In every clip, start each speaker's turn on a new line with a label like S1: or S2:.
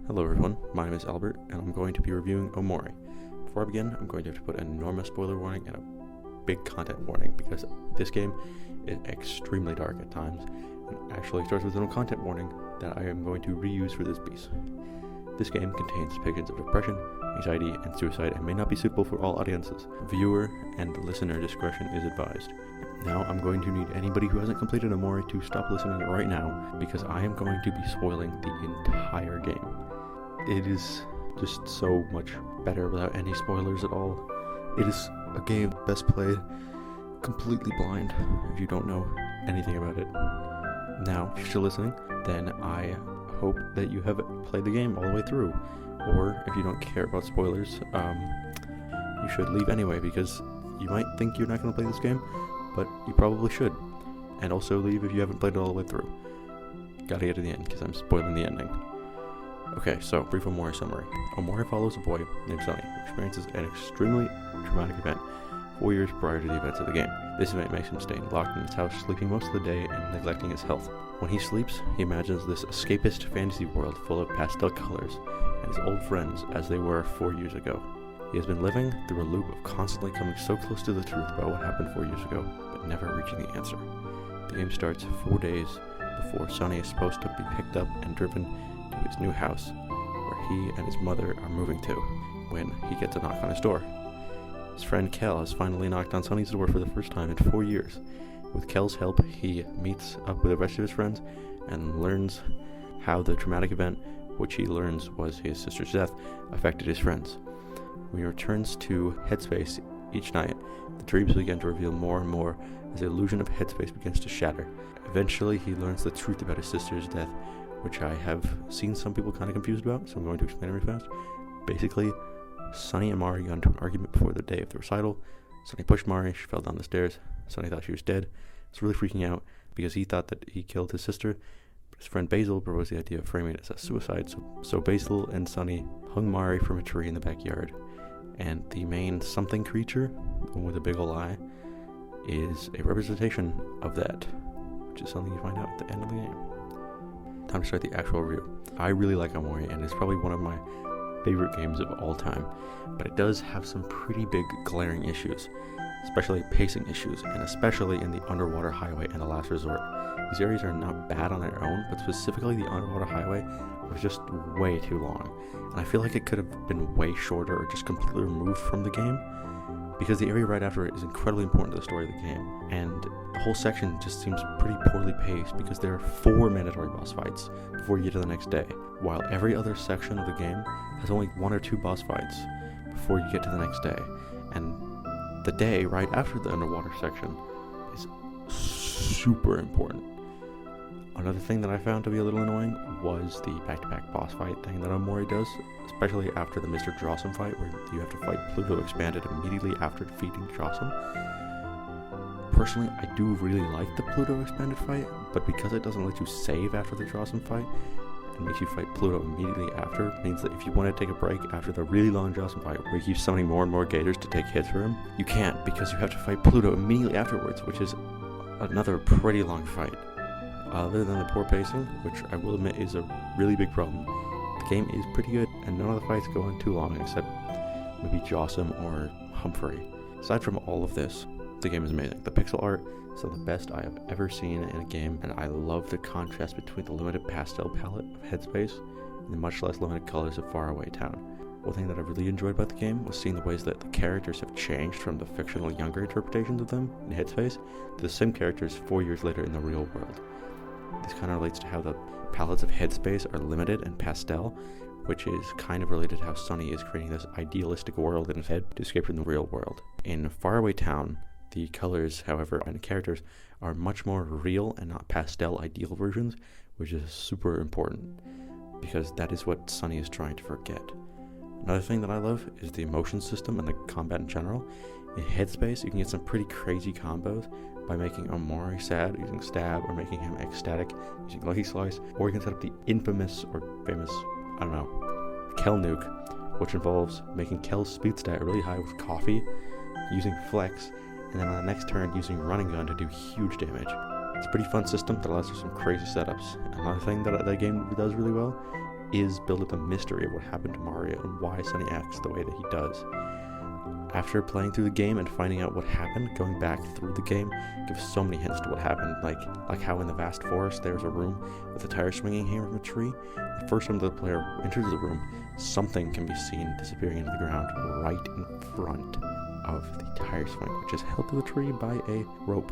S1: Hello everyone, my name is Albert, and I'm going to be reviewing Omori. Before I begin, I'm going to have to put an enormous spoiler warning and a big content warning, because this game is extremely dark at times, and actually starts with a content warning that I am going to reuse for this piece. This game contains depictions of depression, anxiety, and suicide, and may not be suitable for all audiences. Viewer and listener discretion is advised. Now I'm going to need anybody who hasn't completed Omori to stop listening right now, because I am going to be spoiling the entire game. It is just so much better without any spoilers at all. It is a game best played completely blind if you don't know anything about it. Now, if you're still listening, then I hope that you have played the game all the way through. Or if you don't care about spoilers, you should leave anyway, because you might think you're not going to play this game, but you probably should. And also leave if you haven't played it all the way through. Gotta get to the end, because I'm spoiling the ending. Okay, so brief Omori summary. Omori follows a boy named Sunny, who experiences an extremely traumatic event 4 years prior to the events of the game. This event makes him stay locked in his house, sleeping most of the day and neglecting his health. When he sleeps, he imagines this escapist fantasy world full of pastel colors and his old friends as they were 4 years ago. He has been living through a loop of constantly coming so close to the truth about what happened 4 years ago, but never reaching the answer. The game starts 4 days before Sunny is supposed to be picked up and driven to his new house, where he and his mother are moving to, when he gets a knock on his door. His friend Kel has finally knocked on Sunny's door for the first time in 4 years. With Kel's help, he meets up with the rest of his friends and learns how the traumatic event, which he learns was his sister's death, affected his friends. When he returns to Headspace each night, the dreams begin to reveal more and more as the illusion of Headspace begins to shatter. Eventually, he learns the truth about his sister's death, which I have seen some people kind of confused about, so I'm going to explain it really fast. Basically, Sunny and Mari got into an argument before the day of the recital. Sunny pushed Mari, she fell down the stairs. Sunny thought she was dead. He was really freaking out because he thought that he killed his sister. But his friend Basil proposed the idea of framing it as a suicide, so Basil and Sunny hung Mari from a tree in the backyard. And the main something creature, the one with a big ol' eye, is a representation of that, which is something you find out at the end of the game. Time to start the actual review. I really like Omori, and it's probably one of my favorite games of all time, but it does have some pretty big glaring issues, especially pacing issues, and especially in the underwater highway and the last resort. These areas are not bad on their own, but specifically the underwater highway was just way too long, and I feel like it could have been way shorter or just completely removed from the game, because the area right after it is incredibly important to the story of the game, and the whole section just seems pretty poorly paced because there are 4 mandatory boss fights before you get to the next day, while every other section of the game has only 1 or 2 boss fights before you get to the next day, and the day right after the underwater section is super important. Another thing that I found to be a little annoying was the back-to-back boss fight thing that Omori does, especially after the Mr. Drossum fight, where you have to fight Pluto Expanded immediately after defeating Drossum. Personally, I do really like the Pluto Expanded fight, but because it doesn't let you save after the Drossum fight, and makes you fight Pluto immediately after, means that if you want to take a break after the really long Drossum fight, where you keep summoning more and more gators to take hits for him, you can't, because you have to fight Pluto immediately afterwards, which is another pretty long fight. Other than the poor pacing, which I will admit is a really big problem, the game is pretty good, and none of the fights go on too long, except maybe Jossum or Humphrey. Aside from all of this, the game is amazing. The pixel art is some of the best I have ever seen in a game, and I love the contrast between the limited pastel palette of Headspace and the much less limited colors of Faraway Town. One thing that I really enjoyed about the game was seeing the ways that the characters have changed from the fictional younger interpretations of them in Headspace to the same characters 4 years later in the real world. This kind of relates to how the palettes of Headspace are limited and pastel, which is kind of related to how Sunny is creating this idealistic world in his head to escape from the real world. In Faraway Town, the colors, however, and the characters are much more real and not pastel ideal versions, which is super important, because that is what Sunny is trying to forget. Another thing that I love is the emotion system and the combat in general. In Headspace, you can get some pretty crazy combos by making Omori sad using stab, or making him ecstatic using Lucky Slice, or you can set up the infamous or famous, Kel nuke, which involves making Kel's speed stat really high with coffee, using flex, and then on the next turn using running gun to do huge damage. It's a pretty fun system that allows for some crazy setups. Another thing that the game does really well is build up the mystery of what happened to Mario and why Sunny acts the way that he does. After playing through the game and finding out what happened, going back through the game gives so many hints to what happened, like how in the vast forest there's a room with a tire swinging here from a tree. The first time the player enters the room, something can be seen disappearing into the ground right in front of the tire swing, which is held to the tree by a rope.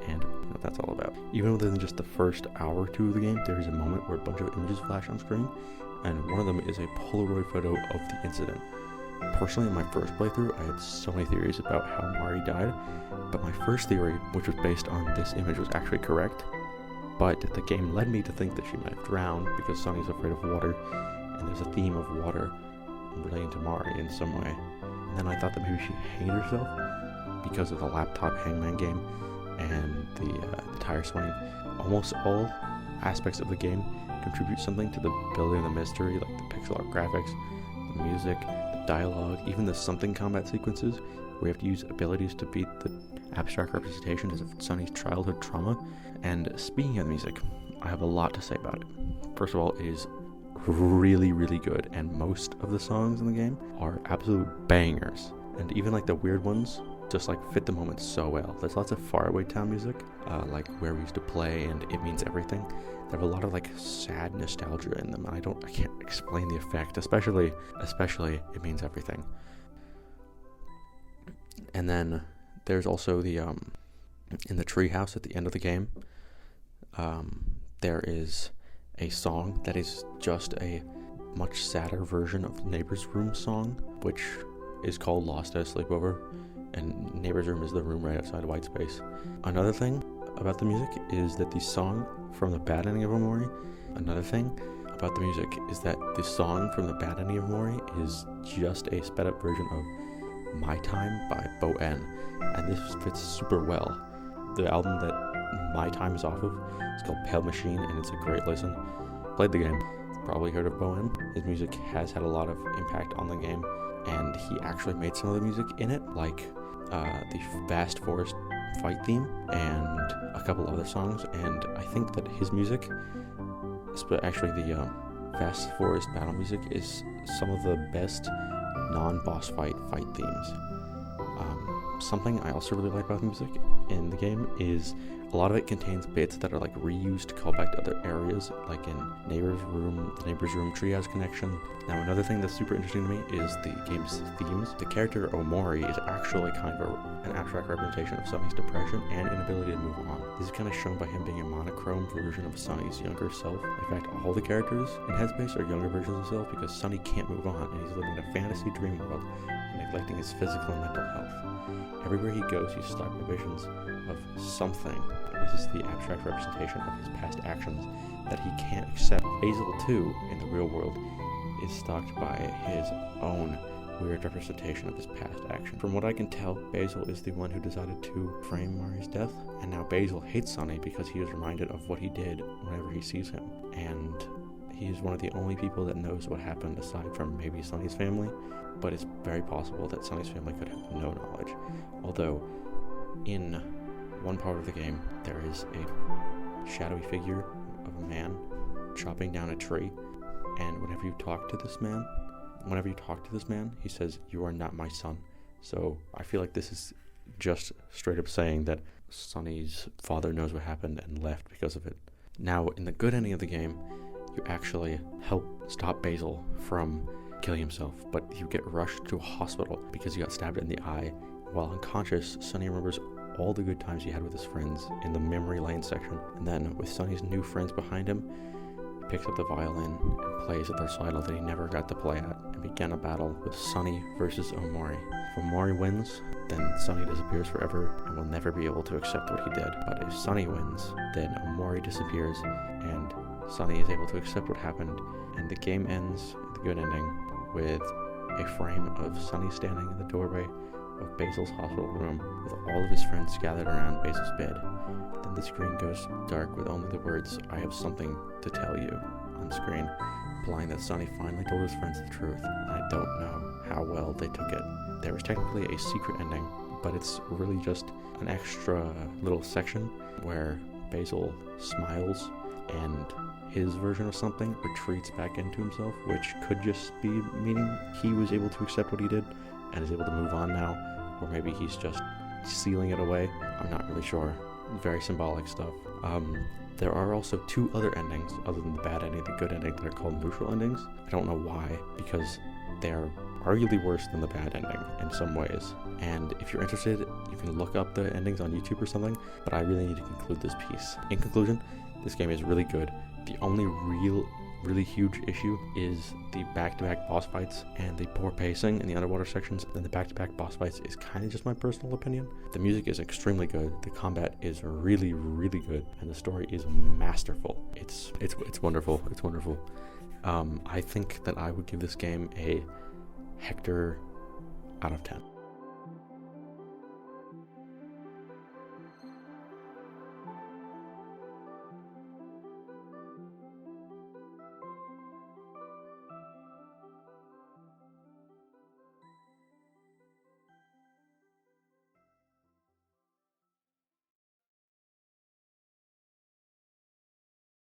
S1: And what that's all about. Even within just the first hour or two of the game, there is a moment where a bunch of images flash on screen, and one of them is a Polaroid photo of the incident. Personally, in my first playthrough, I had so many theories about how Mari died, but my first theory, which was based on this image, was actually correct. But the game led me to think that she might have drowned because Sunny's afraid of water, and there's a theme of water relating to Mari in some way. And then I thought that maybe she hated herself because of the laptop hangman game and the tire swing. Almost all aspects of the game contribute something to the building of the mystery, like the pixel art graphics, the music, the dialogue, even the something combat sequences, where you have to use abilities to beat the abstract representations of Sunny's childhood trauma. And speaking of music, I have a lot to say about it. First of all, it is really, really good, and most of the songs in the game are absolute bangers. And even like the weird ones just like fit the moment so well. There's lots of faraway town music, like Where We Used to Play and It Means Everything. They have a lot of like sad nostalgia in them, and I can't explain the effect, especially It Means Everything. And then there's also the in the treehouse at the end of the game, there is a song that is just a much sadder version of the Neighbor's Room song, which is called Lost at a Sleepover, and Neighbor's Room is the room right outside White Space. Another thing about the music is that the song from the bad ending of Omori, is just a sped up version of My Time by Bo En, and this fits super well. The album that My Time is off of is called Pale Machine, and it's a great listen. Played the game, probably heard of Bo En. His music has had a lot of impact on the game, and he actually made some of the music in it, like the Vast Forest fight theme and a couple other songs. And I think that his music, actually the Vast Forest battle music, is some of the best non-boss fight themes. Something I also really like about the music in the game is a lot of it contains bits that are like reused to call back to other areas, like in the Neighbor's Room treehouse connection. Now, another thing that's super interesting to me is the game's themes. The character Omori is actually kind of an abstract representation of Sunny's depression and inability to move on. This is kind of shown by him being a monochrome version of Sunny's younger self. In fact, all the characters in Headspace are younger versions of himself because Sunny can't move on, and he's living in a fantasy dream world and neglecting his physical and mental health. Everywhere he goes, he's stalked by visions of something. This is the abstract representation of his past actions that he can't accept. Basil, too, in the real world, is stalked by his own weird representation of his past action. From what I can tell, Basil is the one who decided to frame Mari's death, and now Basil hates Sunny because he is reminded of what he did whenever he sees him. And he is one of the only people that knows what happened aside from maybe Sunny's family, but it's very possible that Sunny's family could have no knowledge. Although, in one part of the game, there is a shadowy figure of a man chopping down a tree, and whenever you talk to this man, he says, "You are not my son." So I feel like this is just straight up saying that Sunny's father knows what happened and left because of it. Now, in the good ending of the game, you actually help stop Basil from killing himself, but you get rushed to a hospital because you got stabbed in the eye. While unconscious, Sunny remembers all the good times he had with his friends in the memory lane section, and then with Sunny's new friends behind him, he picks up the violin and plays at the recital that he never got to play at, and began a battle with Sunny versus Omori. If Omori wins, then Sunny disappears forever and will never be able to accept what he did. But if Sunny wins, then Omori disappears and Sunny is able to accept what happened, and the game ends, the good ending, with a frame of Sunny standing in the doorway of Basil's hospital room with all of his friends gathered around Basil's bed. Then the screen goes dark with only the words, "I have something to tell you," on screen, implying that Sunny finally told his friends the truth. I don't know how well they took it. There was technically a secret ending, but it's really just an extra little section where Basil smiles and his version of something retreats back into himself, which could just be meaning he was able to accept what he did and is able to move on now, or maybe he's just sealing it away. I'm not really sure. Very symbolic stuff. There are also 2 other endings, other than the bad ending, the good ending, that are called neutral endings. I don't know why, because they're arguably worse than the bad ending in some ways. And if you're interested, you can look up the endings on YouTube or something, but I really need to conclude this piece. In conclusion, this game is really good. The only really huge issue is the back-to-back boss fights and the poor pacing in the underwater sections. And the back-to-back boss fights is kind of just my personal opinion. The music is extremely good, the combat is really good, and the story is masterful. It's wonderful. It's wonderful. I think that I would give this game a Hector out of 10.